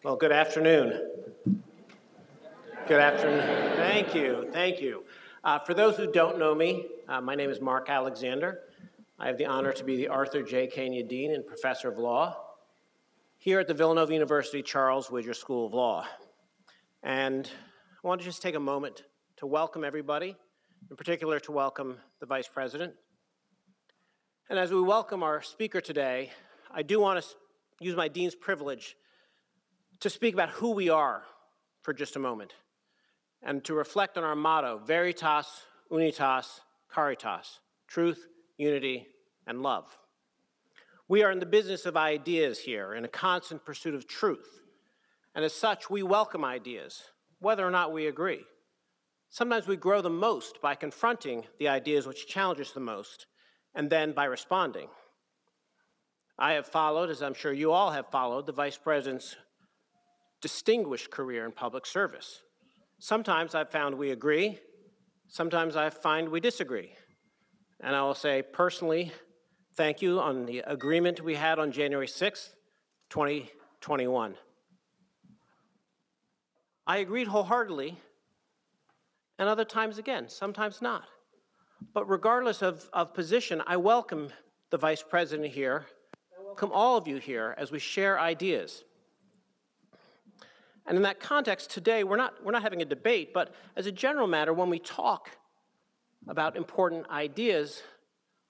Well, good afternoon. Good afternoon. Thank you. For those who don't know me, my name is Mark Alexander. I have the honor to be the Arthur J. Kenya Dean and Professor of Law here at the Villanova University Charles Widger School of Law. And I want to just take a moment to welcome everybody, in particular to welcome the Vice President. And as we welcome our speaker today, I do want to use my Dean's privilege to speak about who we are for just a moment and to reflect on our motto, Veritas, Unitas, Caritas, truth, unity, and love. We are in the business of ideas here, in a constant pursuit of truth. And as such, we welcome ideas, whether or not we agree. Sometimes we grow the most by confronting the ideas which challenge us the most, and then by responding. I have followed, as I'm sure you all have followed, the Vice President's distinguished career in public service. Sometimes I've found we agree, sometimes I find we disagree. And I will say personally, thank you on the agreement we had on January 6th, 2021. I agreed wholeheartedly, and other times again, sometimes not. But regardless of position, I welcome the Vice President here, I welcome all of you here as we share ideas. And in that context, today, we're not having a debate, but as a general matter, when we talk about important ideas,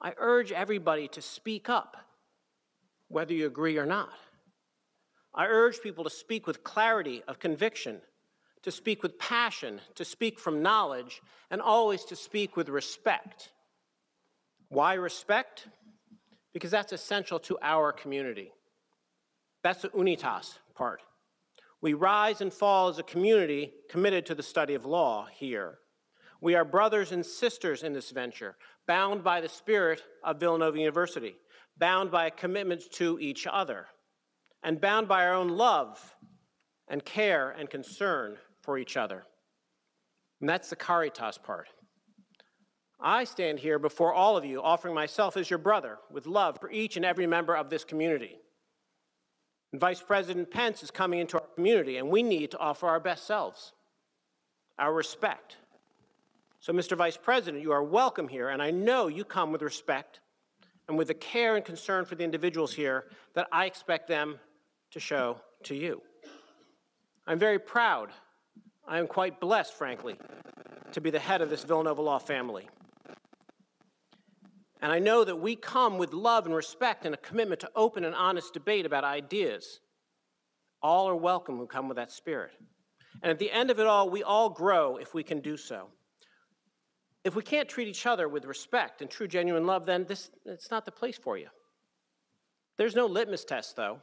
I urge everybody to speak up, whether you agree or not. I urge people to speak with clarity of conviction, to speak with passion, to speak from knowledge, and always to speak with respect. Why respect? Because that's essential to our community. That's the unitas part. We rise and fall as a community committed to the study of law here. We are brothers and sisters in this venture, bound by the spirit of Villanova University, bound by a commitment to each other, and bound by our own love and care and concern for each other. And that's the caritas part. I stand here before all of you offering myself as your brother with love for each and every member of this community. And Vice President Pence is coming into our community, and we need to offer our best selves, our respect. So, Mr. Vice President, you are welcome here, and I know you come with respect and with the care and concern for the individuals here that I expect them to show to you. I'm very proud. I am quite blessed, frankly, to be the head of this Villanova Law family. And I know that we come with love and respect and a commitment to open and honest debate about ideas. All are welcome who come with that spirit. And at the end of it all, we all grow if we can do so. If we can't treat each other with respect and true, genuine love, then it's not the place for you. There's no litmus test, though.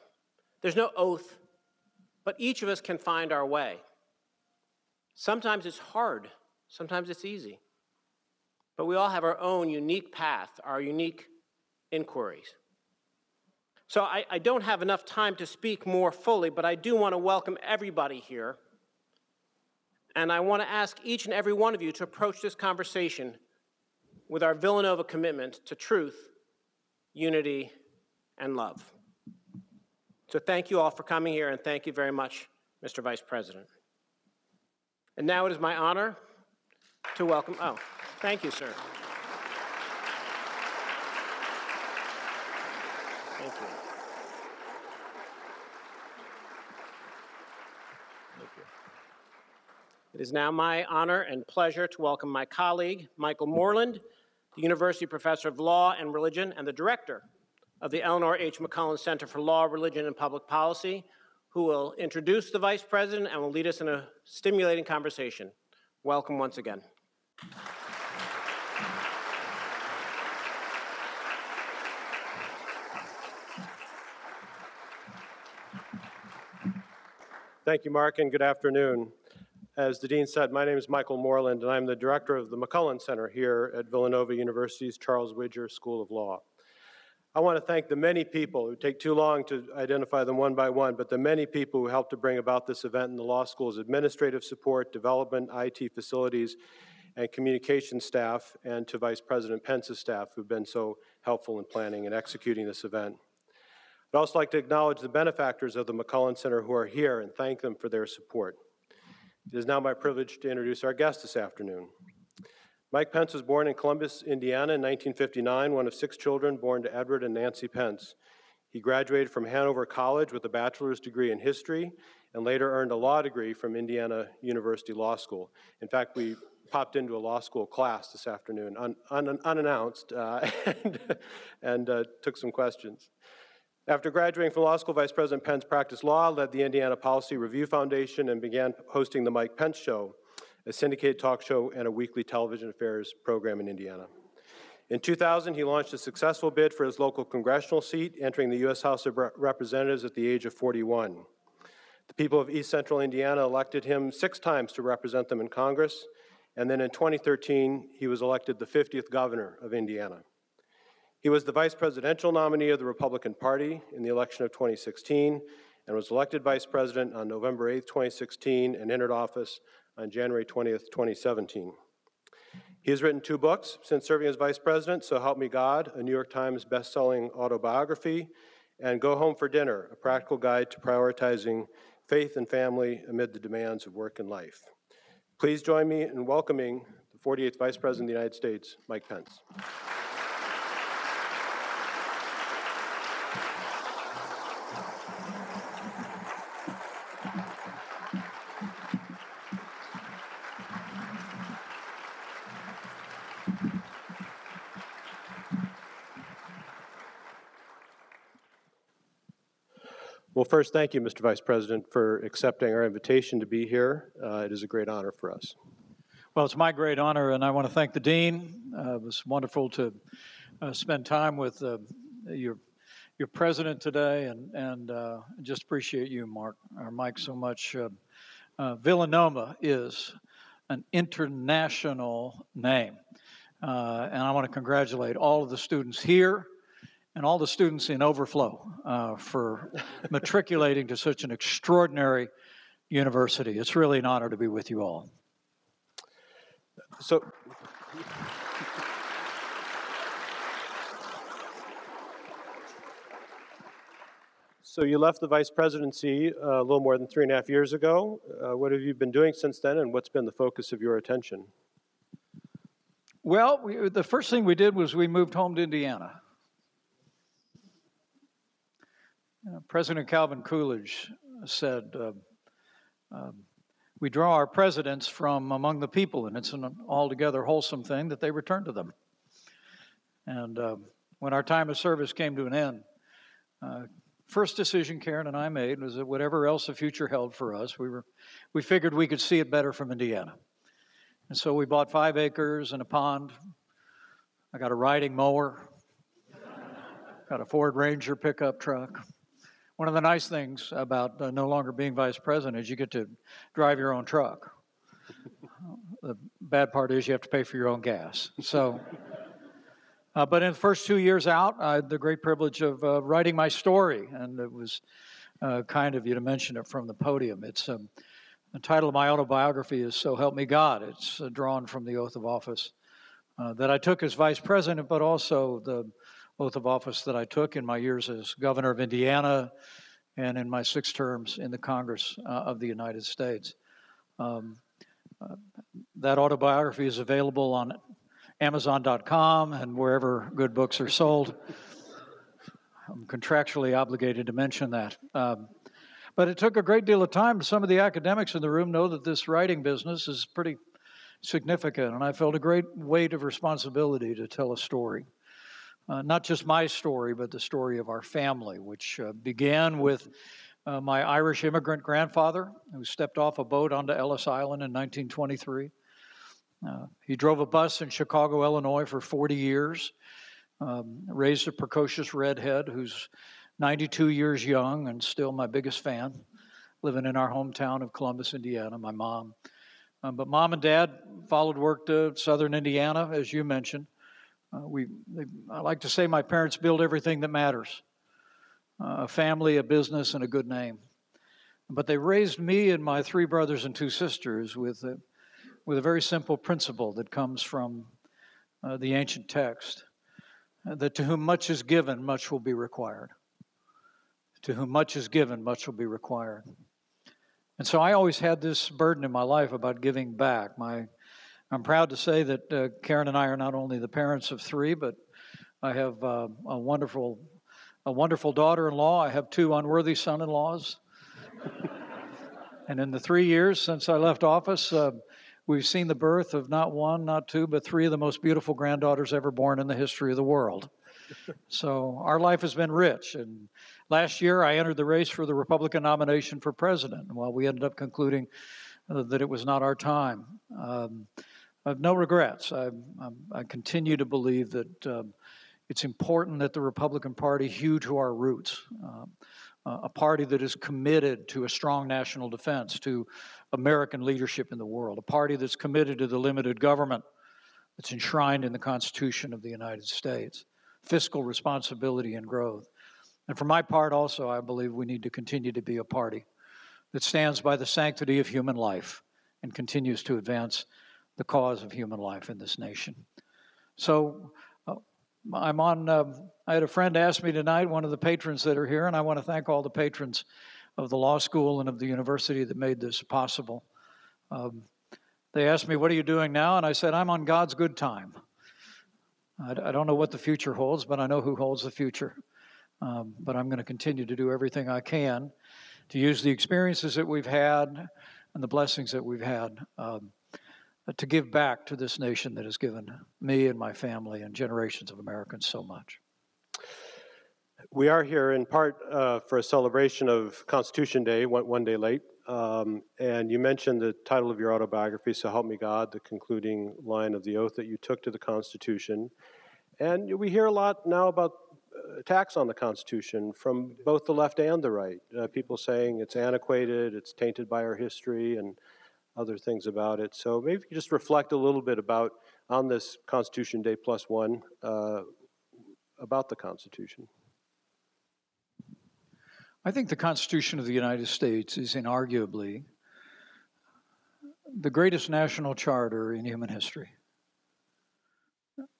There's no oath. But each of us can find our way. Sometimes it's hard. Sometimes it's easy. But we all have our own unique path, our unique inquiries. So I don't have enough time to speak more fully, but I do want to welcome everybody here. And I want to ask each and every one of you to approach this conversation with our Villanova commitment to truth, unity, and love. So thank you all for coming here, and thank you very much, Mr. Vice President. And now it is my honor to welcome, thank you, sir. Thank you. Thank you. It is now my honor and pleasure to welcome my colleague, Michael Moreland, the University Professor of Law and Religion and the Director of the Eleanor H. McCullen Center for Law, Religion, and Public Policy, who will introduce the Vice President and will lead us in a stimulating conversation. Welcome once again. Thank you, Mark, and good afternoon. As the Dean said, my name is Michael Moreland, and I'm the director of the McCullen Center here at Villanova University's Charles Widger School of Law. I want to thank the many people, it would take too long to identify them one by one, but the many people who helped to bring about this event in the law school's administrative support, development, IT facilities, and communication staff, and to Vice President Pence's staff who've been so helpful in planning and executing this event. I'd also like to acknowledge the benefactors of the McCullen Center who are here and thank them for their support. It is now my privilege to introduce our guest this afternoon. Mike Pence was born in Columbus, Indiana in 1959, one of 6 children born to Edward and Nancy Pence. He graduated from Hanover College with a bachelor's degree in history and later earned a law degree from Indiana University Law School. In fact, we popped into a law school class this afternoon unannounced and took some questions. After graduating from law school, Vice President Pence practiced law, led the Indiana Policy Review Foundation, and began hosting the Mike Pence Show, a syndicated talk show and a weekly television affairs program in Indiana. In 2000, he launched a successful bid for his local congressional seat, entering the U.S. House of Representatives at the age of 41. The people of East Central Indiana elected him 6 times to represent them in Congress, and then in 2013, he was elected the 50th governor of Indiana. He was the vice presidential nominee of the Republican Party in the election of 2016 and was elected vice president on November 8, 2016, and entered office on January 20th, 2017. He has written 2 books since serving as vice president, So Help Me God, a New York Times best-selling autobiography, and Go Home for Dinner, a practical guide to prioritizing faith and family amid the demands of work and life. Please join me in welcoming the 48th Vice President of the United States, Mike Pence. Well, first, thank you, Mr. Vice President, for accepting our invitation to be here. It is a great honor for us. Well, it's my great honor, and I want to thank the Dean. It was wonderful to spend time with your president today, and just appreciate you, Mike, so much. Villanova is an international name, and I want to congratulate all of the students here and all the students in Overflow for matriculating to such an extraordinary university. It's really an honor to be with you all. So you left the vice presidency a little more than 3.5 years ago. What have you been doing since then, and what's been the focus of your attention? Well, the first thing we did was we moved home to Indiana. President Calvin Coolidge said, we draw our presidents from among the people, and it's an altogether wholesome thing that they return to them. And when our time of service came to an end, first decision Karen and I made was that whatever else the future held for us, we figured we could see it better from Indiana. And so we bought 5 acres and a pond. I got a riding mower, got a Ford Ranger pickup truck. One of the nice things about no longer being vice president is you get to drive your own truck. The bad part is you have to pay for your own gas. So, but in the first 2 years out, I had the great privilege of writing my story, and it was kind of you to mention it from the podium. It's the title of my autobiography is So Help Me God. It's drawn from the oath of office that I took as vice president, but also the oath of office that I took in my years as governor of Indiana and in my 6 terms in the Congress of the United States. That autobiography is available on Amazon.com and wherever good books are sold. I'm contractually obligated to mention that. But it took a great deal of time. Some of the academics in the room know that this writing business is pretty significant, and I felt a great weight of responsibility to tell a story. Not just my story, but the story of our family, which began with my Irish immigrant grandfather, who stepped off a boat onto Ellis Island in 1923. He drove a bus in Chicago, Illinois for 40 years, raised a precocious redhead who's 92 years young and still my biggest fan, living in our hometown of Columbus, Indiana, my mom. But Mom and Dad followed work to southern Indiana, as you mentioned. I like to say my parents built everything that matters, a family, a business, and a good name. But they raised me and my 3 brothers and 2 sisters with a very simple principle that comes from the ancient text, that to whom much is given, much will be required. To whom much is given, much will be required. And so I always had this burden in my life about giving back. I'm proud to say that Karen and I are not only the parents of three, but I have a wonderful daughter-in-law. I have two unworthy son-in-laws. And in the 3 years since I left office, we've seen the birth of not one, not two, but three of the most beautiful granddaughters ever born in the history of the world. So our life has been rich. And last year, I entered the race for the Republican nomination for president. And while we ended up concluding that it was not our time, I have no regrets. I continue to believe that it's important that the Republican Party hew to our roots, a party that is committed to a strong national defense, to American leadership in the world, a party that's committed to the limited government that's enshrined in the Constitution of the United States, fiscal responsibility and growth. And for my part also, I believe we need to continue to be a party that stands by the sanctity of human life and continues to advance the cause of human life in this nation. So I had a friend ask me tonight, one of the patrons that are here, and I want to thank all the patrons of the law school and of the university that made this possible. They asked me, what are you doing now? And I said, I'm on God's good time. I don't know what the future holds, but I know who holds the future. But I'm going to continue to do everything I can to use the experiences that we've had and the blessings that we've had to give back to this nation that has given me and my family and generations of Americans so much. We are here in part for a celebration of Constitution Day, one day late. And you mentioned the title of your autobiography, So Help Me God, the concluding line of the oath that you took to the Constitution. And we hear a lot now about attacks on the Constitution from both the left and the right. People saying it's antiquated, it's tainted by our history, and other things about it. So maybe you just reflect a little bit about, on this Constitution Day +1, about the Constitution. I think the Constitution of the United States is inarguably the greatest national charter in human history.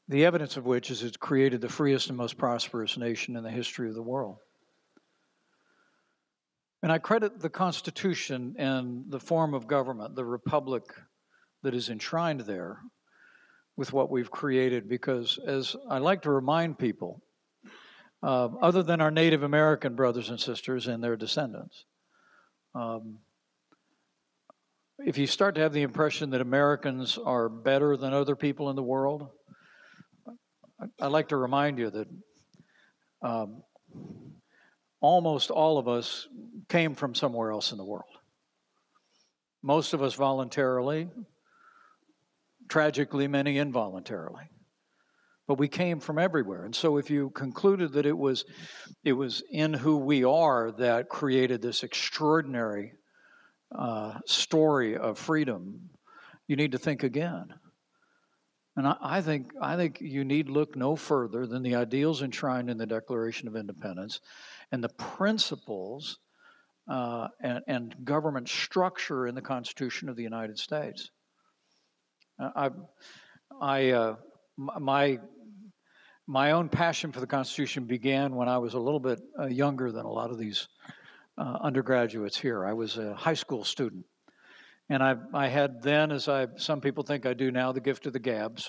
The evidence of which is it created the freest and most prosperous nation in the history of the world. And I credit the Constitution and the form of government, the republic that is enshrined there, with what we've created, because as I like to remind people, other than our Native American brothers and sisters and their descendants, if you start to have the impression that Americans are better than other people in the world, I'd like to remind you that almost all of us came from somewhere else in the world. Most of us voluntarily, tragically, many involuntarily. But we came from everywhere. And so if you concluded that it was in who we are that created this extraordinary story of freedom, you need to think again. And I think you need look no further than the ideals enshrined in the Declaration of Independence and the principles and government structure in the Constitution of the United States. My own passion for the Constitution began when I was a little bit younger than a lot of these undergraduates here. I was a high school student. And I had then, as some people think I do now, the gift of the gab,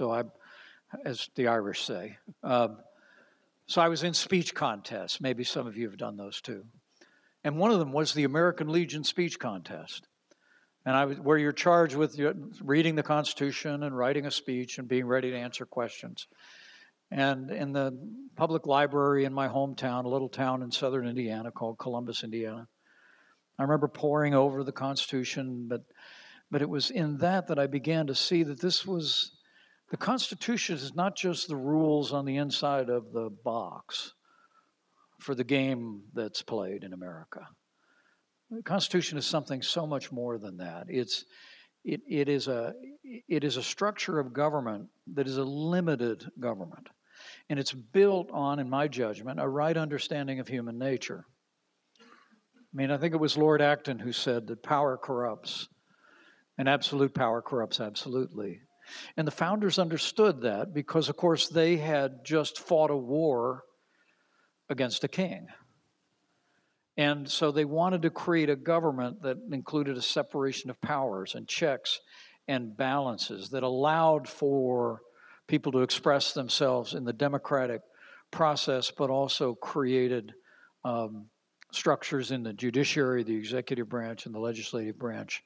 as the Irish say. So I was in speech contests. Maybe some of you have done those too. And one of them was the American Legion speech contest. And where you're charged with reading the Constitution and writing a speech and being ready to answer questions. And in the public library in my hometown, a little town in southern Indiana called Columbus, Indiana, I remember poring over the Constitution, but it was in that I began to see that the Constitution is not just the rules on the inside of the box for the game that's played in America. The Constitution is something so much more than that. It is a structure of government that is a limited government. And it's built on, in my judgment, a right understanding of human nature. I mean, I think it was Lord Acton who said that power corrupts, and absolute power corrupts absolutely. And the founders understood that because, of course, they had just fought a war against a king. And so they wanted to create a government that included a separation of powers and checks and balances that allowed for people to express themselves in the democratic process, but also created structures in the judiciary, the executive branch, and the legislative branch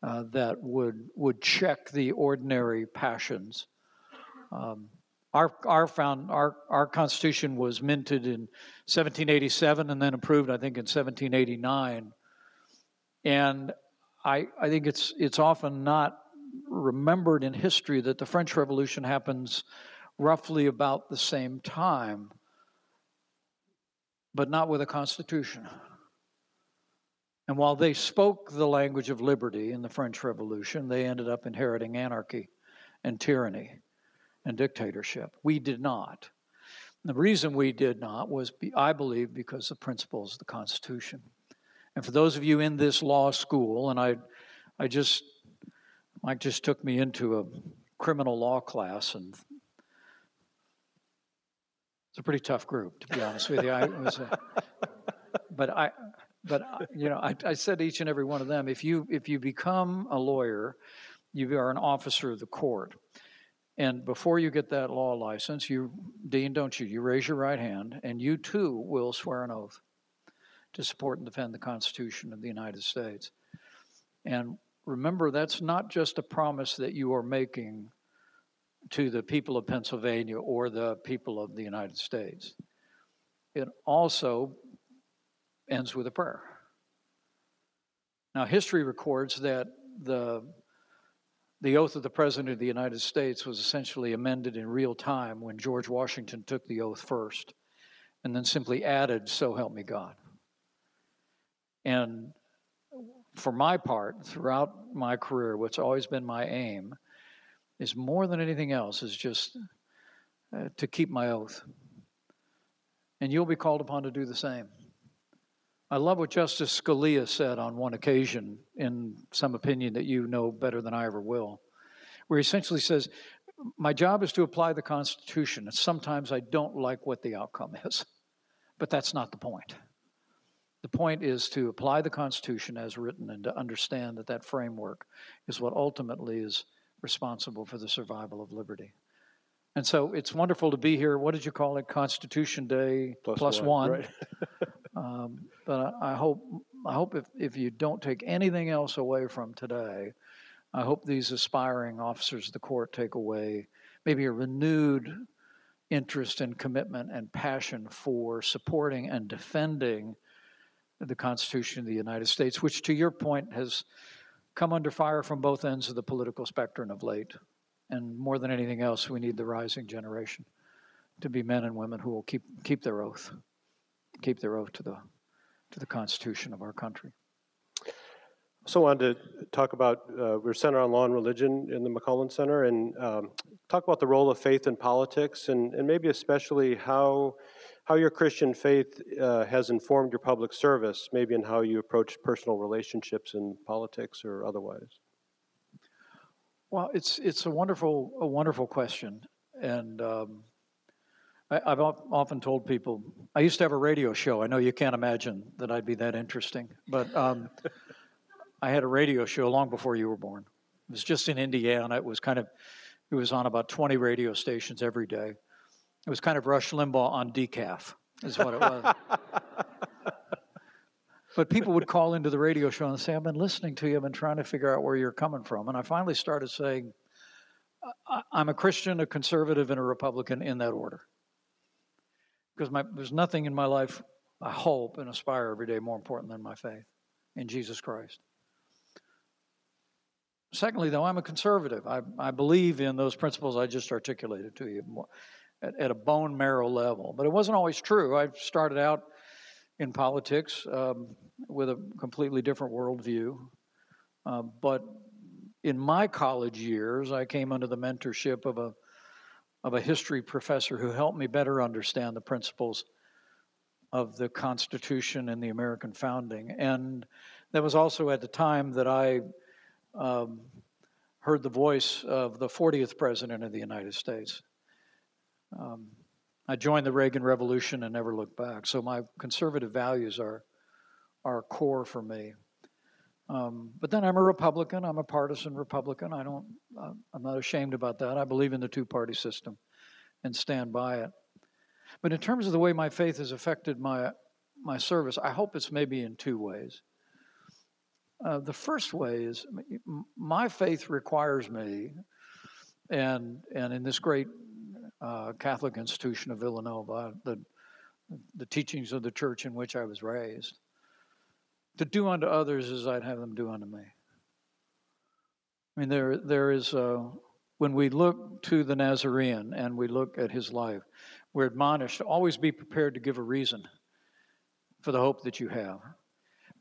that would check the ordinary passions. Our Constitution was minted in 1787 and then approved, I think, in 1789. And I think it's often not remembered in history that the French Revolution happens roughly about the same time, but not with a constitution. And while they spoke the language of liberty in the French Revolution, they ended up inheriting anarchy and tyranny and dictatorship. We did not. The reason we did not was, I believe, because the principles of the Constitution. And for those of you in this law school, and Mike just took me into a criminal law class, and it's a pretty tough group, to be honest with you. I said to each and every one of them, if you become a lawyer, you are an officer of the court. And before you get that law license, Dean, don't you raise your right hand, and you too will swear an oath to support and defend the Constitution of the United States. And remember, that's not just a promise that you are making to the people of Pennsylvania or the people of the United States. It also ends with a prayer. Now, history records that the oath of the President of the United States was essentially amended in real time when George Washington took the oath first, and then simply added, "So help me God." And for my part, throughout my career, what's always been my aim is, more than anything else, is just to keep my oath. And you'll be called upon to do the same. I love what Justice Scalia said on one occasion, in some opinion that you know better than I ever will, where he essentially says, my job is to apply the Constitution, and sometimes I don't like what the outcome is, but that's not the point. The point is to apply the Constitution as written and to understand that that framework is what ultimately is responsible for the survival of liberty. And so it's wonderful to be here. What did you call it? Constitution Day plus one. Right. But I hope if you don't take anything else away from today, I hope these aspiring officers of the court take away maybe a renewed interest and commitment and passion for supporting and defending the Constitution of the United States, which, to your point, has come under fire from both ends of the political spectrum of late. And more than anything else, we need the rising generation to be men and women who will keep their oath to the Constitution of our country. Also wanted to talk about, we're centered on law and religion in the McCullen Center, and talk about the role of faith in politics, and maybe especially how your Christian faith has informed your public service, maybe in how you approach personal relationships in politics or otherwise. Well, it's a wonderful question, and I've often told people, I used to have a radio show. I know you can't imagine that I'd be that interesting, but I had a radio show long before you were born. It was just in Indiana. It was on about 20 radio stations every day. It was kind of Rush Limbaugh on decaf, is what it was. But people would call into the radio show and say, I've been listening to you, I've been trying to figure out where you're coming from. And I finally started saying, I'm a Christian, a conservative, and a Republican in that order. Because there's nothing in my life, I hope and aspire every day, more important than my faith in Jesus Christ. Secondly, though, I'm a conservative. I believe in those principles I just articulated to you at a bone marrow level. But it wasn't always true. I started out in politics with a completely different worldview. But in my college years, I came under the mentorship of a history professor who helped me better understand the principles of the Constitution and the American founding. And that was also at the time that I heard the voice of the 40th President of the United States. I joined the Reagan Revolution and never looked back. So my conservative values are are core for me. But then I'm a Republican. I'm a partisan Republican. I'm not ashamed about that. I believe in the two-party system and stand by it. But in terms of the way my faith has affected my service, I hope it's maybe in two ways. The first way is my faith requires me, and in this great Catholic institution of Villanova, the teachings of the church in which I was raised, to do unto others as I'd have them do unto me. I mean, there is, when we look to the Nazarene and we look at his life, we're admonished to always be prepared to give a reason for the hope that you have,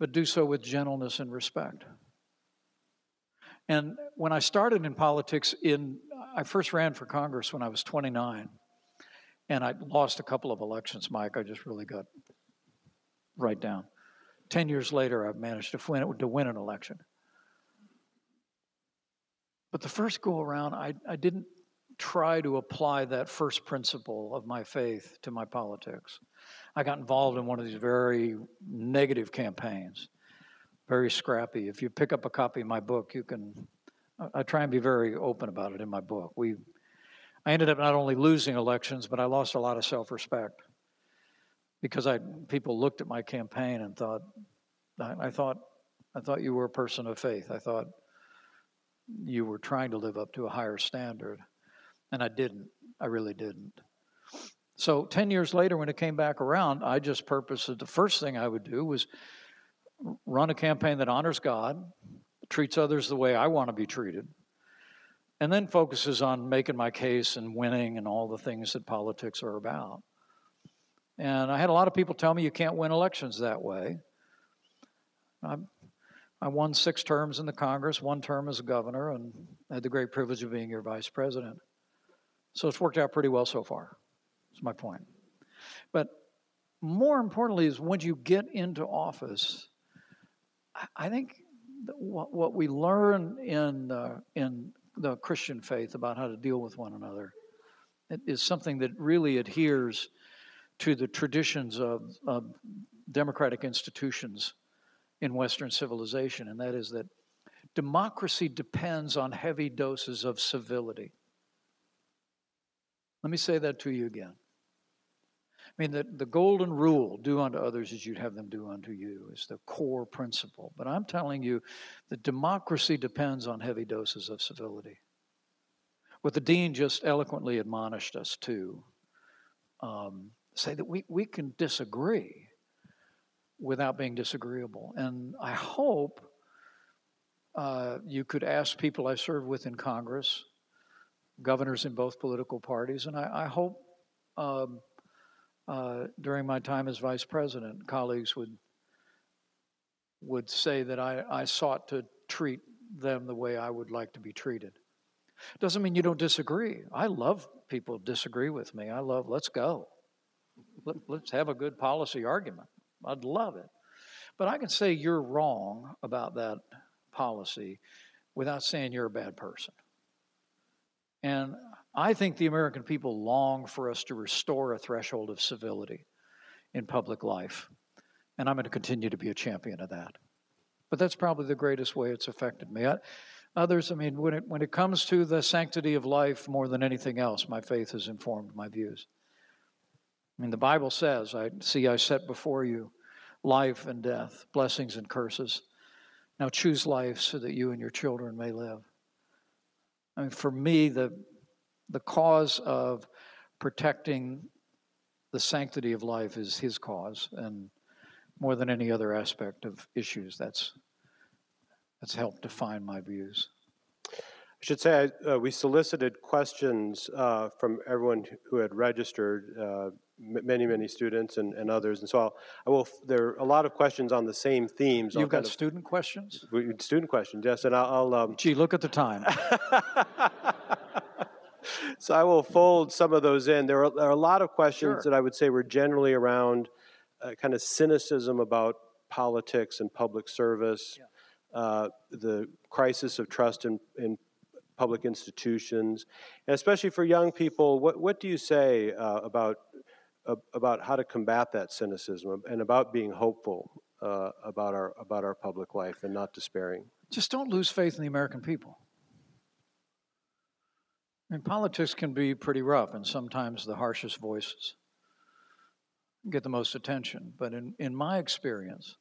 but do so with gentleness and respect. And when I started in politics, I first ran for Congress when I was 29, and I lost a couple of elections, Mike. I just really got right down. 10 years later, I've managed to win an election. But the first go around, I didn't try to apply that first principle of my faith to my politics. I got involved in one of these very negative campaigns, very scrappy. If you pick up a copy of my book, I try and be very open about it in my book. I ended up not only losing elections, but I lost a lot of self-respect because people looked at my campaign and thought, I thought you were a person of faith. I thought you were trying to live up to a higher standard. And I didn't. I really didn't. So 10 years later, when it came back around, I just purposed that the first thing I would do was run a campaign that honors God, treats others the way I want to be treated, and then focuses on making my case and winning and all the things that politics are about. And I had a lot of people tell me you can't win elections that way. I won 6 terms in the Congress, 1 term as a governor, and had the great privilege of being your vice president. So it's worked out pretty well so far. That's my point. But more importantly is when you get into office, I think what we learn in the Christian faith about how to deal with one another is something that really adheres to the traditions of democratic institutions in Western civilization, and that is that democracy depends on heavy doses of civility. Let me say that to you again. I mean, the golden rule, do unto others as you'd have them do unto you, is the core principle. But I'm telling you that democracy depends on heavy doses of civility. What the dean just eloquently admonished us to, say that we can disagree without being disagreeable. And I hope you could ask people I serve with in Congress, governors in both political parties, and I hope during my time as vice president, colleagues would say that I sought to treat them the way I would like to be treated. Doesn't mean you don't disagree. I love people who disagree with me. Let's go. Let's have a good policy argument. I'd love it. But I can say you're wrong about that policy without saying you're a bad person. And I think the American people long for us to restore a threshold of civility in public life. And I'm going to continue to be a champion of that. But that's probably the greatest way it's affected me. Others, I mean, when it comes to the sanctity of life more than anything else, my faith has informed my views. I mean, the Bible says, I set before you life and death, blessings and curses. Now choose life so that you and your children may live. I mean, for me, the cause of protecting the sanctity of life is his cause, and more than any other aspect of issues, that's helped define my views. I should say we solicited questions from everyone who had registered, many students and others, and so there are a lot of questions on the same themes. You've got student questions? Student questions, yes, and I'll Gee, look at the time. So I will fold some of those in. There are a lot of questions Sure. that I would say were generally around kind of cynicism about politics and public service, the crisis of trust in public institutions, and especially for young people. What do you say about how to combat that cynicism and about being hopeful about our public life and not despairing. Just don't lose faith in the American people. I mean, politics can be pretty rough, and sometimes the harshest voices get the most attention. But in my experience,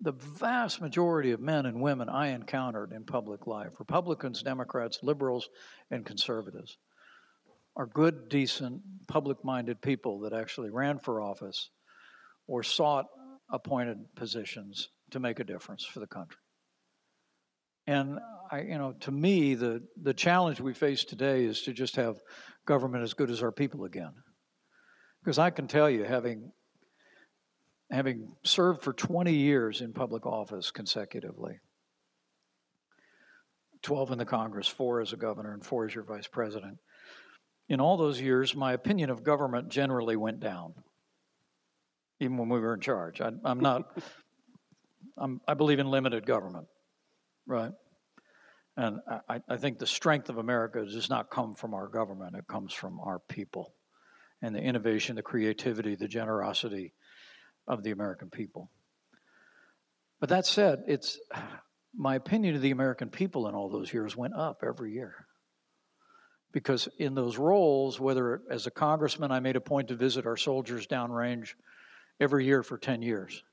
the vast majority of men and women I encountered in public life, Republicans, Democrats, liberals, and conservatives, are good, decent, public-minded people that actually ran for office or sought appointed positions to make a difference for the country. And to me, the challenge we face today is to just have government as good as our people again. Because I can tell you, having served for 20 years in public office consecutively, 12 in the Congress, 4 as a governor, and 4 as your vice president, in all those years, my opinion of government generally went down, even when we were in charge. I believe in limited government, right? And I think the strength of America does not come from our government. It comes from our people and the innovation, the creativity, the generosity of the American people. But that said, my opinion of the American people in all those years went up every year. Because in those roles, whether as a congressman, I made a point to visit our soldiers downrange every year for 10 years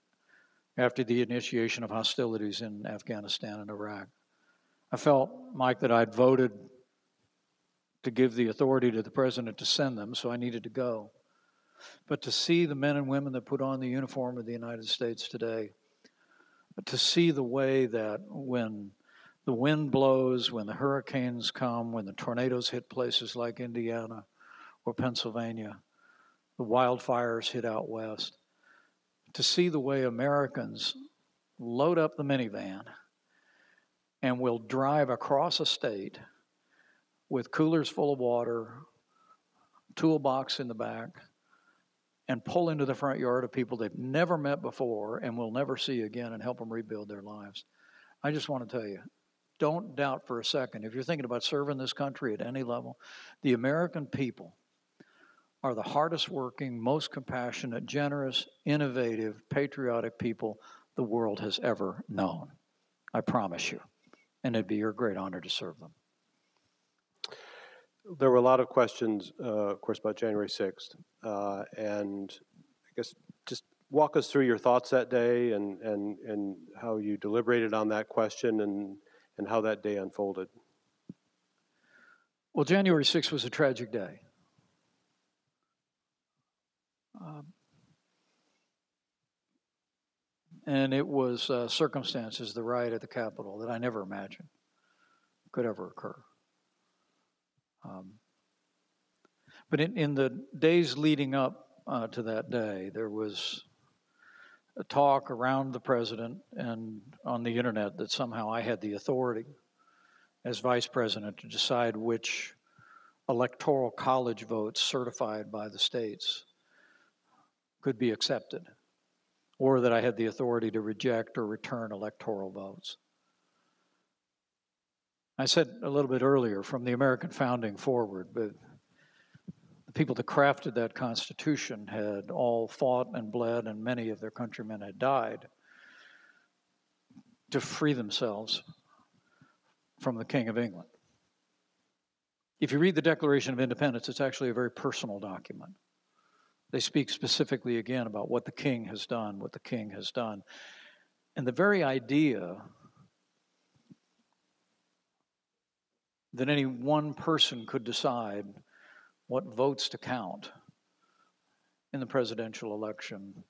after the initiation of hostilities in Afghanistan and Iraq. I felt, Mike, that I'd voted to give the authority to the president to send them, so I needed to go. But to see the men and women that put on the uniform of the United States today, to see the way that when the wind blows, when the hurricanes come, when the tornadoes hit places like Indiana or Pennsylvania, the wildfires hit out west, to see the way Americans load up the minivan and will drive across a state with coolers full of water, toolbox in the back, and pull into the front yard of people they've never met before and will never see again and help them rebuild their lives. I just want to tell you, don't doubt for a second, if you're thinking about serving this country at any level, the American people are the hardest working, most compassionate, generous, innovative, patriotic people the world has ever known. I promise you. And it'd be your great honor to serve them. There were a lot of questions, of course, about January 6th. And I guess just walk us through your thoughts that day and how you deliberated on that question and how that day unfolded. Well, January 6th was a tragic day. And it was circumstances, the riot at the Capitol, that I never imagined could ever occur. But in the days leading up to that day, there was a talk around the president and on the internet that somehow I had the authority as vice president to decide which Electoral College votes certified by the states could be accepted, or that I had the authority to reject or return electoral votes. I said a little bit earlier, from the American founding forward, but the people that crafted that Constitution had all fought and bled, and many of their countrymen had died to free themselves from the King of England. If you read the Declaration of Independence, it's actually a very personal document. They speak specifically again about what the king has done, what the king has done. And the very idea that any one person could decide what votes to count in the presidential election,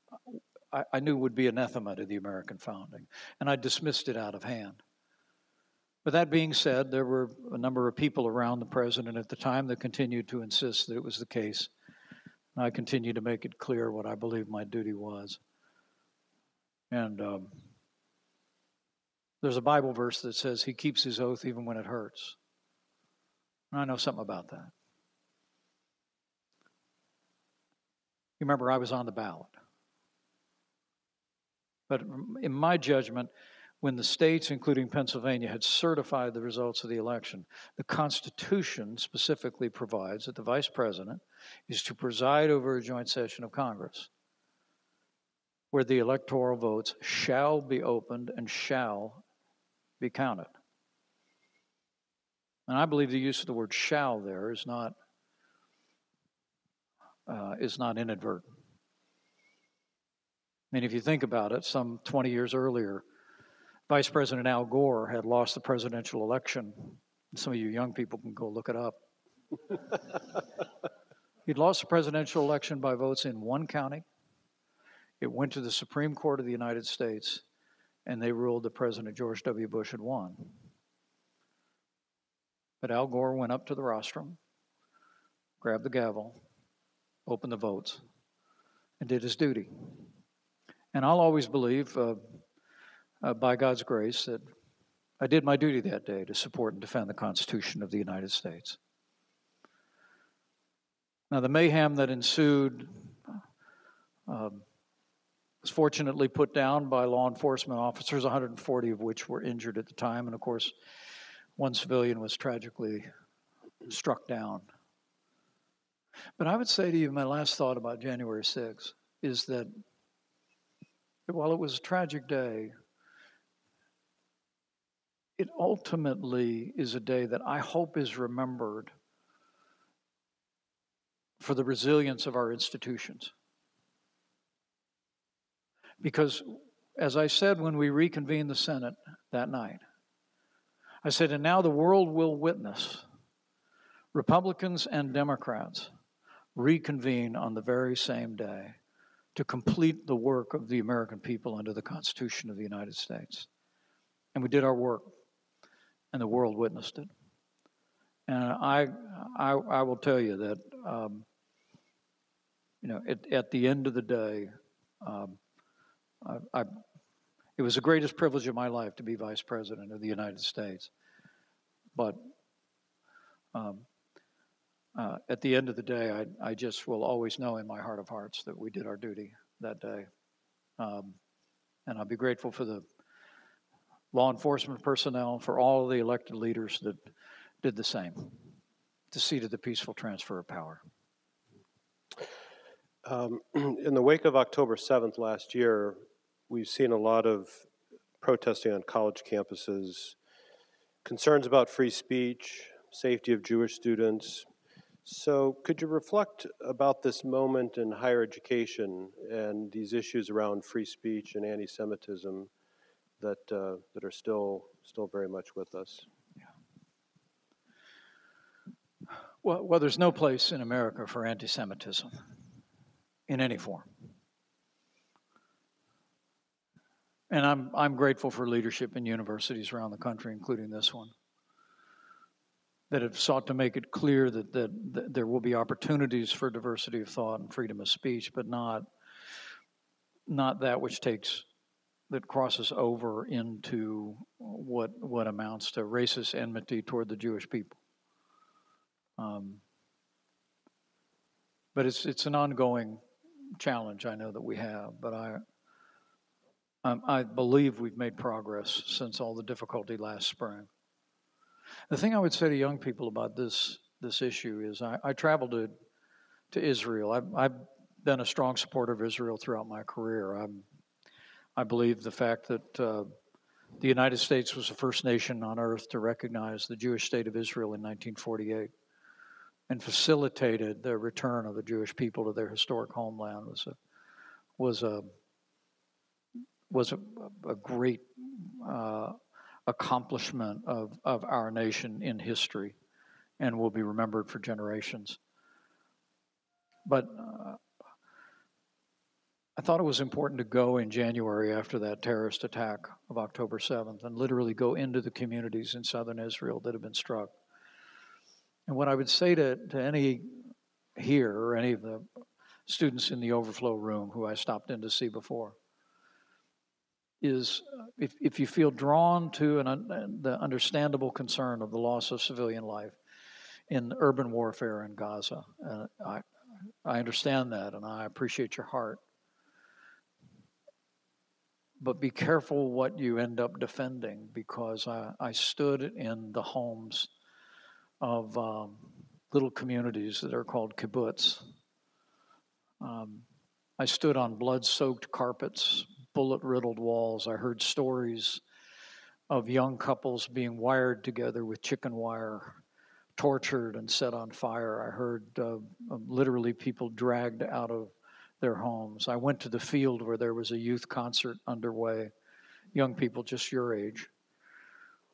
I knew would be anathema to the American founding, and I dismissed it out of hand. But that being said, there were a number of people around the president at the time that continued to insist that it was the case. And I continued to make it clear what I believed my duty was. And there's a Bible verse that says he keeps his oath even when it hurts. And I know something about that. You remember, I was on the ballot. But in my judgment, when the states, including Pennsylvania, had certified the results of the election, the Constitution specifically provides that the vice president is to preside over a joint session of Congress. where the electoral votes shall be opened and shall be counted. And I believe the use of the word shall there is not inadvertent. I mean, if you think about it, some 20 years earlier, Vice President Al Gore had lost the presidential election. Some of you young people can go look it up. He'd lost the presidential election by votes in one county. It went to the Supreme Court of the United States, and they ruled that President George W. Bush had won. But Al Gore went up to the rostrum, grabbed the gavel, opened the votes, and did his duty. And I'll always believe, by God's grace, that I did my duty that day to support and defend the Constitution of the United States. Now, the mayhem that ensued was fortunately put down by law enforcement officers, 140 of which were injured at the time. And of course, one civilian was tragically struck down. But I would say to you, my last thought about January 6th is that while it was a tragic day, it ultimately is a day that I hope is remembered for the resilience of our institutions. Because, as I said when we reconvened the Senate that night, I said, and now the world will witness Republicans and Democrats reconvene on the very same day to complete the work of the American people under the Constitution of the United States. And we did our work, and the world witnessed it. And I will tell you that, at the end of the day, it was the greatest privilege of my life to be Vice President of the United States. But at the end of the day, I just will always know in my heart of hearts that we did our duty that day. And I'll be grateful for the law enforcement personnel, for all of the elected leaders that did the same to see to the peaceful transfer of power. In the wake of October 7th last year, we've seen a lot of protesting on college campuses, concerns about free speech, safety of Jewish students. So could you reflect about this moment in higher education and these issues around free speech and anti-Semitism that are still very much with us? Well, there's no place in America for anti-Semitism in any form. And I'm grateful for leadership in universities around the country, including this one, that have sought to make it clear that there will be opportunities for diversity of thought and freedom of speech, but not that which that crosses over into what amounts to racist enmity toward the Jewish people. But it's an ongoing challenge, I know that we have, but I believe we've made progress since all the difficulty last spring. The thing I would say to young people about this issue is I traveled to Israel. I've been a strong supporter of Israel throughout my career. I believe the fact that the United States was the first nation on earth to recognize the Jewish state of Israel in 1948 and facilitated the return of the Jewish people to their historic homeland was a great accomplishment of our nation in history and will be remembered for generations. But I thought it was important to go in January after that terrorist attack of October 7th and literally go into the communities in southern Israel that have been struck. And what I would say to any here or any of the students in the overflow room who I stopped in to see before is if you feel drawn to the understandable concern of the loss of civilian life in urban warfare in Gaza, I understand that and I appreciate your heart. But be careful what you end up defending, because I stood in the homes of little communities that are called kibbutz. I I stood on blood-soaked carpets, bullet-riddled walls. I heard stories of young couples being wired together with chicken wire, tortured and set on fire. I heard literally people dragged out of their homes. I went to the field where there was a youth concert underway, young people just your age,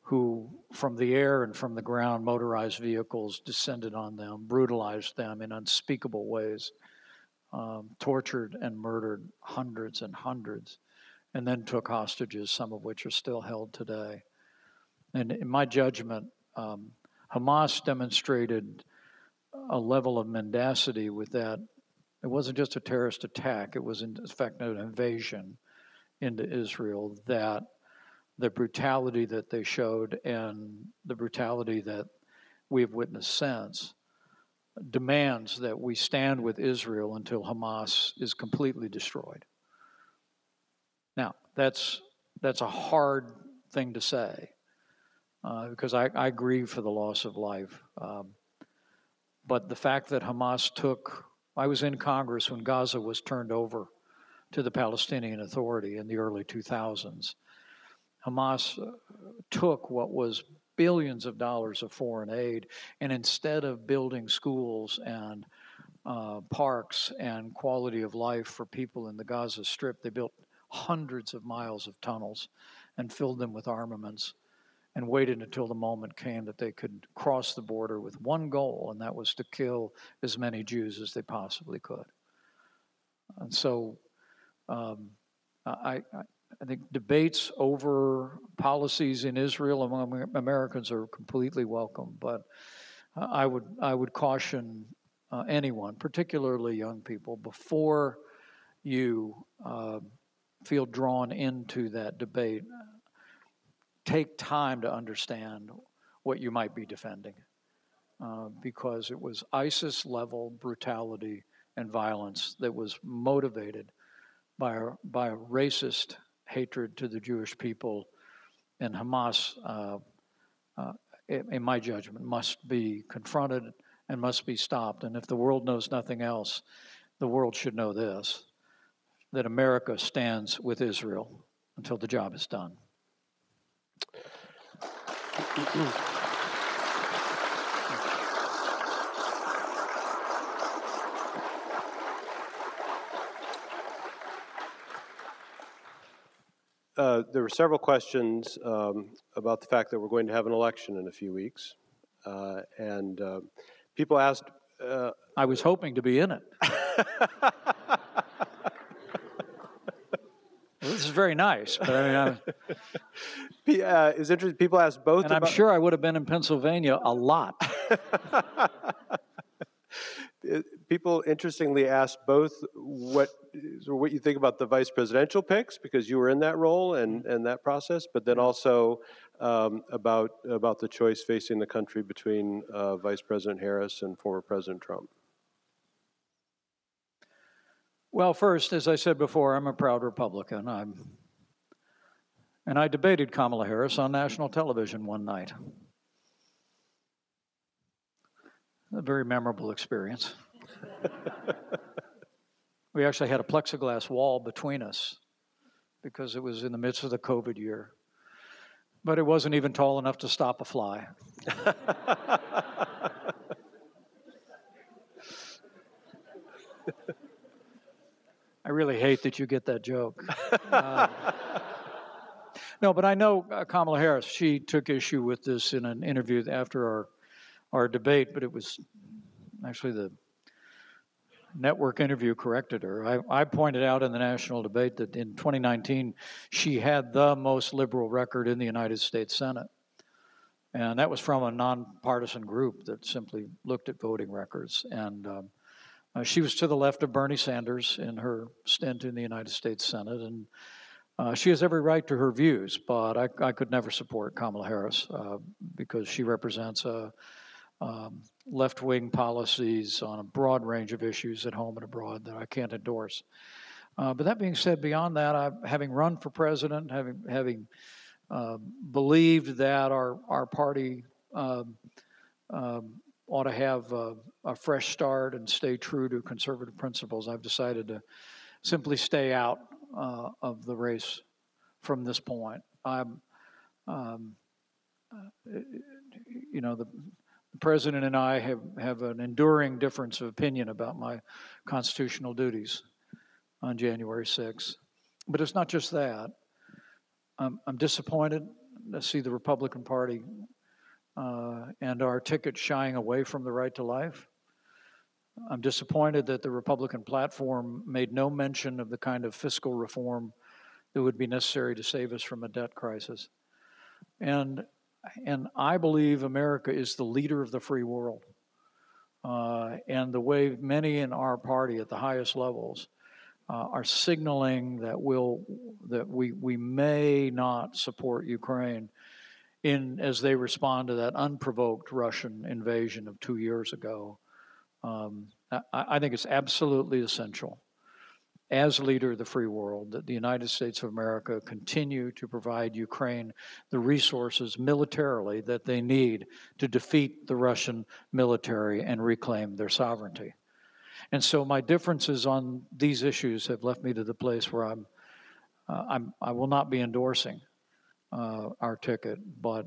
who from the air and from the ground, motorized vehicles descended on them, brutalized them in unspeakable ways, tortured and murdered hundreds and hundreds, and then took hostages, some of which are still held today. And in my judgment, Hamas demonstrated a level of mendacity with that. It wasn't just a terrorist attack, it was in fact an invasion into Israel, that the brutality that they showed and the brutality that we have witnessed since demands that we stand with Israel until Hamas is completely destroyed. Now, that's a hard thing to say because I grieve for the loss of life. But the fact that Hamas I was in Congress when Gaza was turned over to the Palestinian Authority in the early 2000s. Hamas took what was billions of dollars of foreign aid, and instead of building schools and parks and quality of life for people in the Gaza Strip, they built hundreds of miles of tunnels and filled them with armaments and waited until the moment came that they could cross the border with one goal, and that was to kill as many Jews as they possibly could. And so I think debates over policies in Israel among Americans are completely welcome, but I would caution anyone, particularly young people, before you feel drawn into that debate, take time to understand what you might be defending, because it was ISIS-level brutality and violence that was motivated by a racist hatred to the Jewish people, and Hamas, in my judgment, must be confronted and must be stopped. And if the world knows nothing else, the world should know this, that America stands with Israel until the job is done. There were several questions about the fact that we're going to have an election in a few weeks. And people asked... I was hoping to be in it. Well, this is very nice, but I mean... it's interesting, people asked both and I'm sure I would have been in Pennsylvania a lot. People interestingly asked both what you think about the vice presidential picks, because you were in that role and that process, but then also about the choice facing the country between Vice President Harris and former President Trump. Well, first, as I said before, I'm a proud Republican. And I debated Kamala Harris on national television one night. A very memorable experience. We actually had a plexiglass wall between us because it was in the midst of the COVID year. But it wasn't even tall enough to stop a fly. I really hate that you get that joke. No, but I know Kamala Harris. She took issue with this in an interview after our debate, but it was actually the network interview corrected her. I pointed out in the national debate that in 2019, she had the most liberal record in the United States Senate. And that was from a nonpartisan group that simply looked at voting records. And she was to the left of Bernie Sanders in her stint in the United States Senate. And she has every right to her views, but I could never support Kamala Harris because she represents left-wing policies on a broad range of issues at home and abroad that I can't endorse. But that being said, beyond that, having run for president, having believed that our party ought to have a fresh start and stay true to conservative principles, I've decided to simply stay out of the race from this point. The President and I have an enduring difference of opinion about my constitutional duties on January 6th. But it's not just that. I'm disappointed to see the Republican Party and our ticket shying away from the right to life. I'm disappointed that the Republican platform made no mention of the kind of fiscal reform that would be necessary to save us from a debt crisis. And I believe America is the leader of the free world. And the way many in our party at the highest levels are signaling that we may not support Ukraine as they respond to that unprovoked Russian invasion of 2 years ago. I think it's absolutely essential, as leader of the free world, that the United States of America continue to provide Ukraine the resources militarily that they need to defeat the Russian military and reclaim their sovereignty. And so my differences on these issues have left me to the place where I will not be endorsing our ticket. But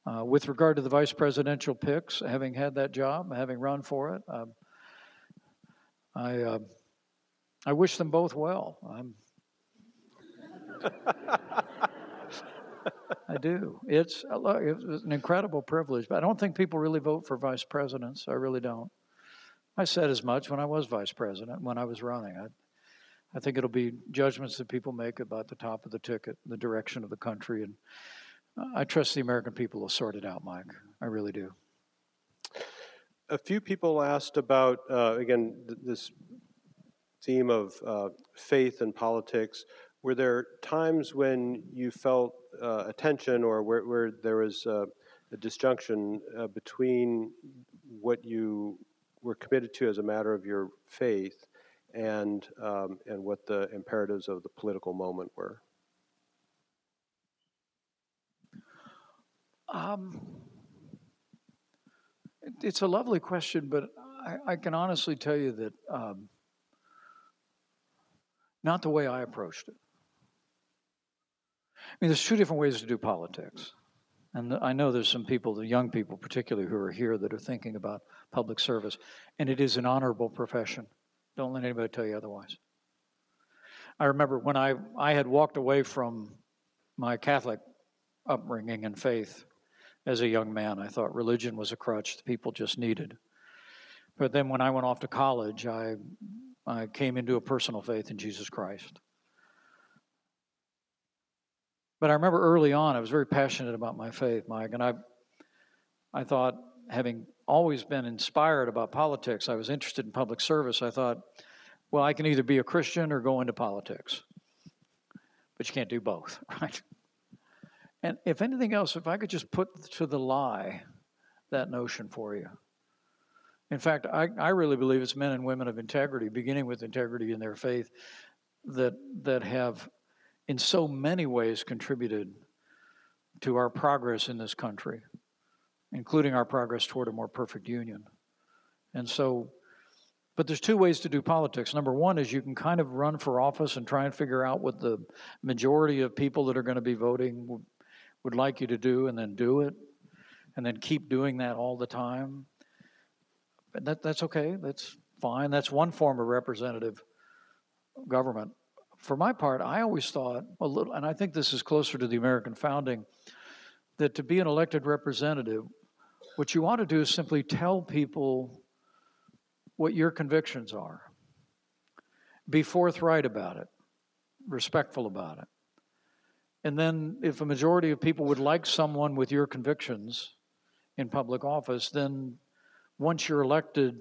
with regard to the vice presidential picks, having had that job, having run for it, I wish them both well. I do. It's an incredible privilege, but I don't think people really vote for vice presidents. I really don't. I said as much when I was vice president, when I was running. I think it'll be judgments that people make about the top of the ticket, the direction of the country, and I trust the American people will sort it out, Mike. I really do. A few people asked about, again, this theme of faith and politics. Were there times when you felt a tension or where there was a disjunction between what you were committed to as a matter of your faith and what the imperatives of the political moment were? It's a lovely question, but I can honestly tell you that not the way I approached it. I mean, there's two different ways to do politics. And I know there's some people, the young people particularly, who are here that are thinking about public service. And it is an honorable profession. Don't let anybody tell you otherwise. I remember when I had walked away from my Catholic upbringing and faith as a young man. I thought religion was a crutch that people just needed. But then when I went off to college, I came into a personal faith in Jesus Christ. But I remember early on, I was very passionate about my faith, Mike, and I thought, having always been inspired about politics, I was interested in public service. I thought, well, I can either be a Christian or go into politics. But you can't do both, right? And if anything else, if I could just put to the lie that notion for you. In fact, I really believe it's men and women of integrity, beginning with integrity in their faith, that have in so many ways contributed to our progress in this country, including our progress toward a more perfect union. And so, but there's two ways to do politics. Number one is you can kind of run for office and try and figure out what the majority of people that are going to be voting would like you to do, and then do it, and then keep doing that all the time. But that's okay, that's fine. That's one form of representative government. For my part, I always thought a little, and I think this is closer to the American founding, that to be an elected representative, what you want to do is simply tell people what your convictions are. Be forthright about it, respectful about it. And then if a majority of people would like someone with your convictions in public office, then once you're elected,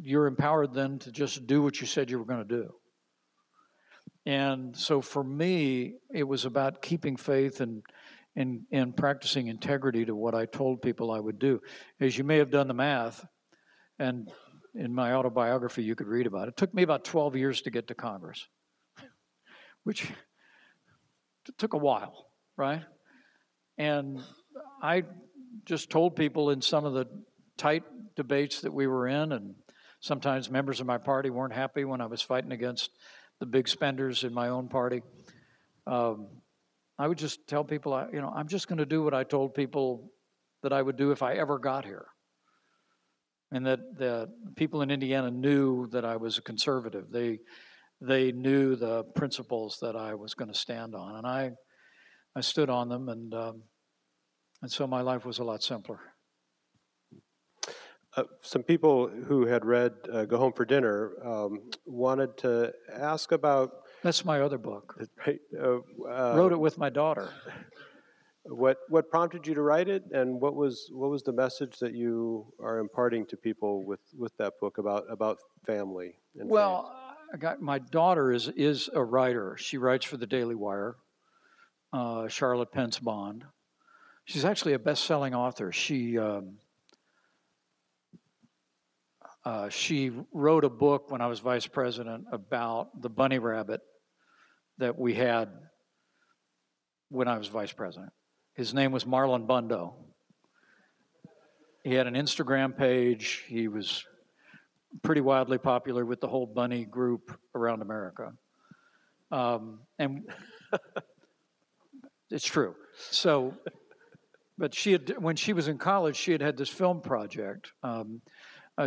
you're empowered then to just do what you said you were going to do. And so for me, it was about keeping faith and practicing integrity to what I told people I would do. As you may have done the math, and in my autobiography you could read about it, it took me about 12 years to get to Congress, which took a while, right? And I just told people in some of the tight debates that we were in and Sometimes members of my party weren't happy when I was fighting against the big spenders in my own party. I would just tell people, I'm just going to do what I told people that I would do if I ever got here. And that the people in Indiana knew that I was a conservative. They knew the principles that I was going to stand on, and I stood on them, and so my life was a lot simpler. Some people who had read Go Home for Dinner wanted to ask about... That's my other book. Right, wrote it with my daughter. What prompted you to write it, and what was the message that you are imparting to people with that book about family and well, my daughter is a writer. She writes for the Daily Wire, Charlotte Pence Bond. She's actually a best-selling author. She wrote a book when I was vice president about the bunny rabbit that we had when I was vice president. His name was Marlon Bundo. He had an Instagram page. He was pretty wildly popular with the whole bunny group around America. And it's true. So, but when she was in college, she had this film project.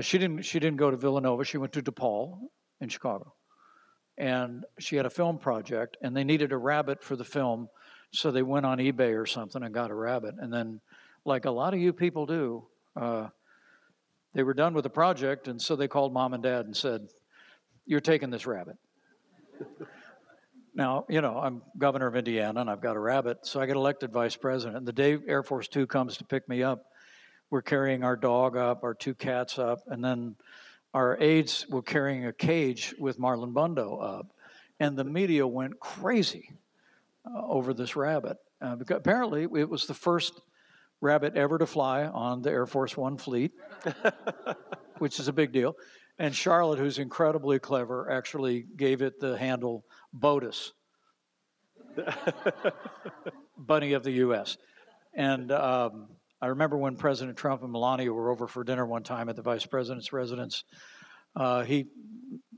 She didn't go to Villanova. She went to DePaul in Chicago. And she had a film project, and they needed a rabbit for the film. So they went on eBay or something and got a rabbit. And then, like a lot of you people do, they were done with the project, and so they called mom and dad and said, "You're taking this rabbit." Now, I'm governor of Indiana, and I've got a rabbit, so I get elected vice president. And the day Air Force Two comes to pick me up, we're carrying our dog up, our 2 cats up, and then our aides were carrying a cage with Marlon Bundo up. And the media went crazy over this rabbit. Because apparently it was the first rabbit ever to fly on the Air Force One fleet, which is a big deal. And Charlotte, who's incredibly clever, actually gave it the handle BOTUS, Bunny of the U.S. And I remember when President Trump and Melania were over for dinner one time at the vice president's residence. He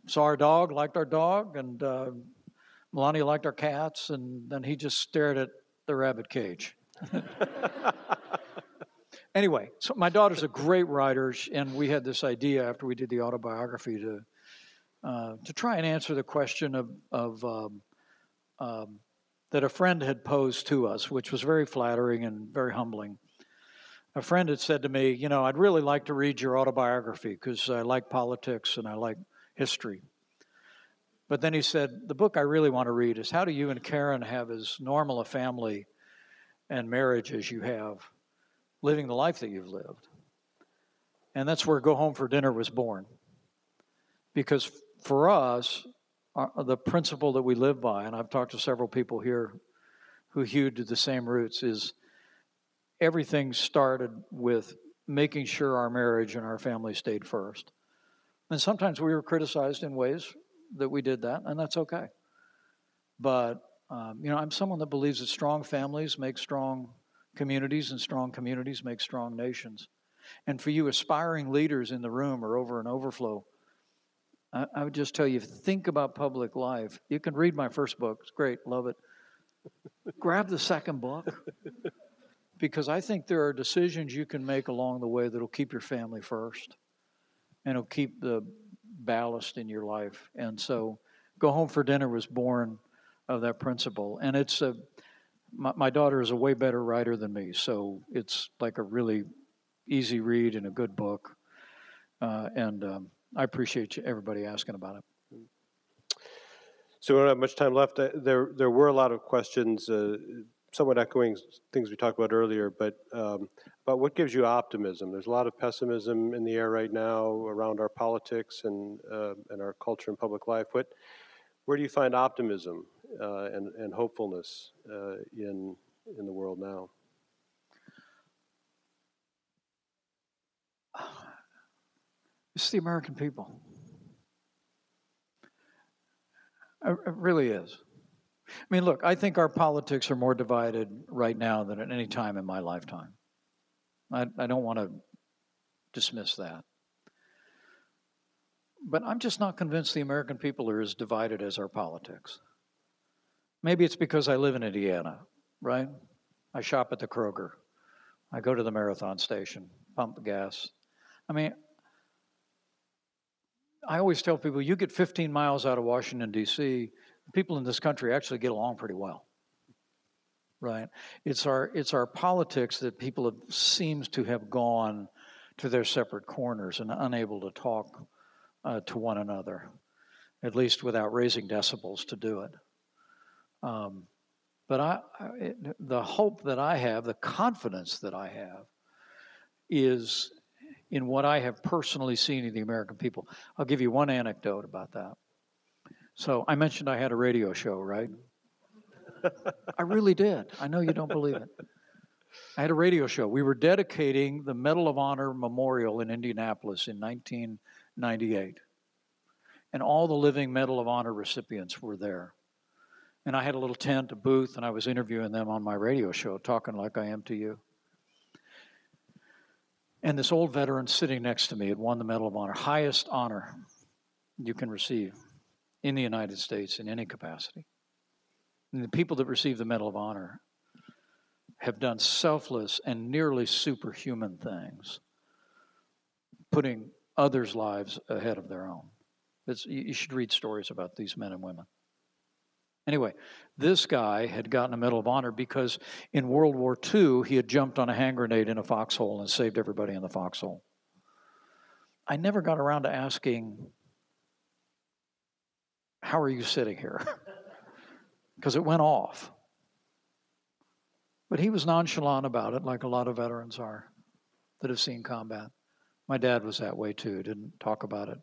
saw our dog, liked our dog, and Melania liked our cats, and then he just stared at the rabbit cage. Anyway, so my daughter's a great writer, and we had this idea after we did the autobiography to try and answer the question of that a friend had posed to us, which was very flattering and very humbling. A friend had said to me, I'd really like to read your autobiography because I like politics and I like history. But then he said, the book I really want to read is how do you and Karen have as normal a family and marriage as you have, living the life that you've lived? And that's where Go Home for Dinner was born. Because for us, the principle that we live by, and I've talked to several people here who hewed to the same roots, is everything started with making sure our marriage and our family stayed first. And sometimes we were criticized in ways that we did that, and that's okay. But, I'm someone that believes that strong families make strong communities, and strong communities make strong nations. And for you aspiring leaders in the room or over an overflow, I would just tell you, think about public life. You can read my first book. It's great. Love it. Grab the second book. Because I think there are decisions you can make along the way that will keep your family first. And it'll keep the ballast in your life. And so Go Home for Dinner was born of that principle. And it's my daughter is a way better writer than me. So it's like a really easy read and a good book. And I appreciate everybody asking about it. So we don't have much time left. There were a lot of questions, somewhat echoing things we talked about earlier, but what gives you optimism? There's a lot of pessimism in the air right now around our politics and our culture and public life. Where do you find optimism and hopefulness in the world now? It's the American people. It really is. I mean, look, I think our politics are more divided right now than at any time in my lifetime. I don't want to dismiss that. But I'm just not convinced the American people are as divided as our politics. Maybe it's because I live in Indiana, right? I shop at the Kroger. I go to the Marathon station, pump gas. I mean, I always tell people, you get 15 miles out of Washington, D.C., people in this country actually get along pretty well, right? It's our politics that people seems to have gone to their separate corners and unable to talk to one another, at least without raising decibels to do it. But the hope that I have, the confidence that I have, is in what I have personally seen in the American people. I'll give you one anecdote about that. So I mentioned I had a radio show, right? I really did. I know you don't believe it. I had a radio show. We were dedicating the Medal of Honor Memorial in Indianapolis in 1998. And all the living Medal of Honor recipients were there. And I had a little tent, a booth, and I was interviewing them on my radio show, talking like I am to you. And this old veteran sitting next to me had won the Medal of Honor, highest honor you can receive in the United States in any capacity. And the people that receive the Medal of Honor have done selfless and nearly superhuman things, putting others' lives ahead of their own. You should read stories about these men and women. Anyway, this guy had gotten a Medal of Honor because in World War II, he had jumped on a hand grenade in a foxhole and saved everybody in the foxhole. I never got around to asking, how are you sitting here? Because it went off. But he was nonchalant about it, like a lot of veterans are that have seen combat. My dad was that way too, didn't talk about it,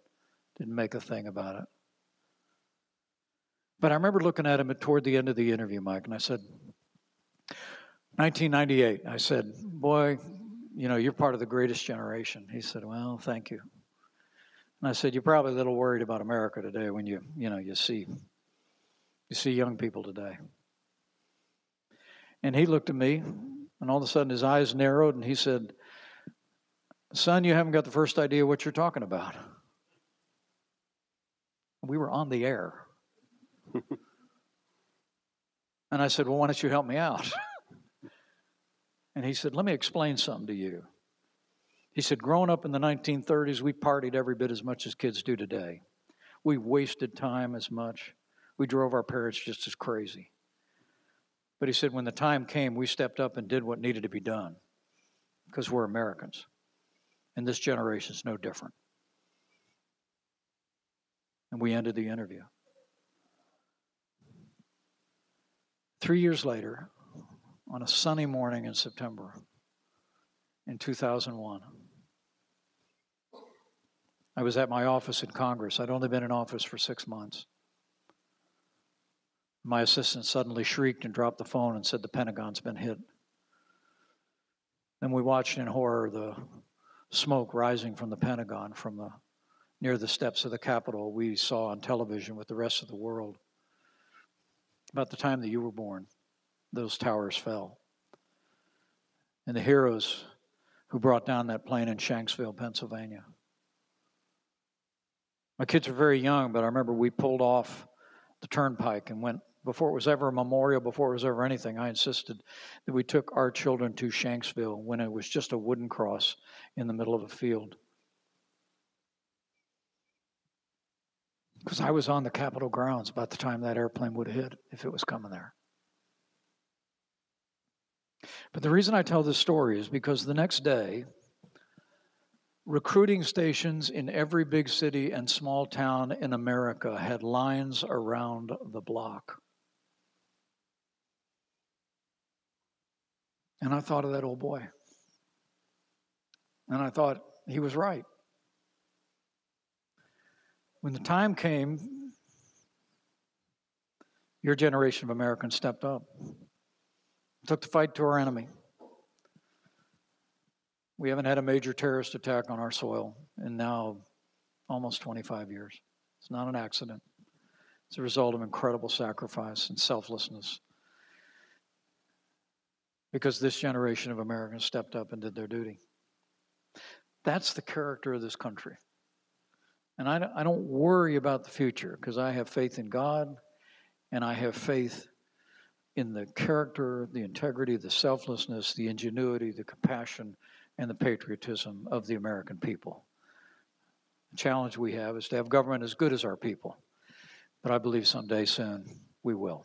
didn't make a thing about it. But I remember looking at him toward the end of the interview, Mike, and I said, 1998, I said, boy, you're part of the greatest generation. He said, well, thank you. And I said, you're probably a little worried about America today when you see young people today. And he looked at me, and all of a sudden his eyes narrowed, and he said, son, you haven't got the first idea what you're talking about. We were on the air. And I said, well, why don't you help me out? And he said, let me explain something to you. He said, growing up in the 1930s, we partied every bit as much as kids do today. We wasted time as much. We drove our parents just as crazy. But he said, when the time came, we stepped up and did what needed to be done because we're Americans. And this generation's no different. And we ended the interview. 3 years later, on a sunny morning in September in 2001, I was at my office in Congress. I'd only been in office for 6 months. My assistant suddenly shrieked and dropped the phone and said the Pentagon's been hit. Then we watched in horror the smoke rising from the Pentagon from near the steps of the Capitol we saw on television with the rest of the world. About the time that you were born, those towers fell. And the heroes who brought down that plane in Shanksville, Pennsylvania. My kids were very young, but I remember we pulled off the turnpike and went, before it was ever a memorial, before it was ever anything, I insisted that we took our children to Shanksville when it was just a wooden cross in the middle of a field. Because I was on the Capitol grounds about the time that airplane would have hit, if it was coming there. But the reason I tell this story is because the next day, recruiting stations in every big city and small town in America had lines around the block. And I thought of that old boy. And I thought he was right. When the time came, your generation of Americans stepped up, took the fight to our enemy. We haven't had a major terrorist attack on our soil in now almost 25 years. It's not an accident. It's a result of incredible sacrifice and selflessness. Because this generation of Americans stepped up and did their duty. That's the character of this country. And I don't worry about the future because I have faith in God and I have faith in the character, the integrity, the selflessness, the ingenuity, the compassion, and the patriotism of the American people. The challenge we have is to have government as good as our people. But I believe someday soon we will.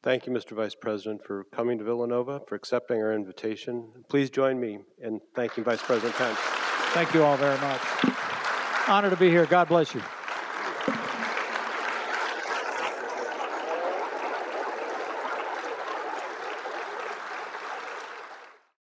Thank you, Mr. Vice President, for coming to Villanova, for accepting our invitation. Please join me in thanking Vice President Pence. Thank you all very much. Honor to be here. God bless you.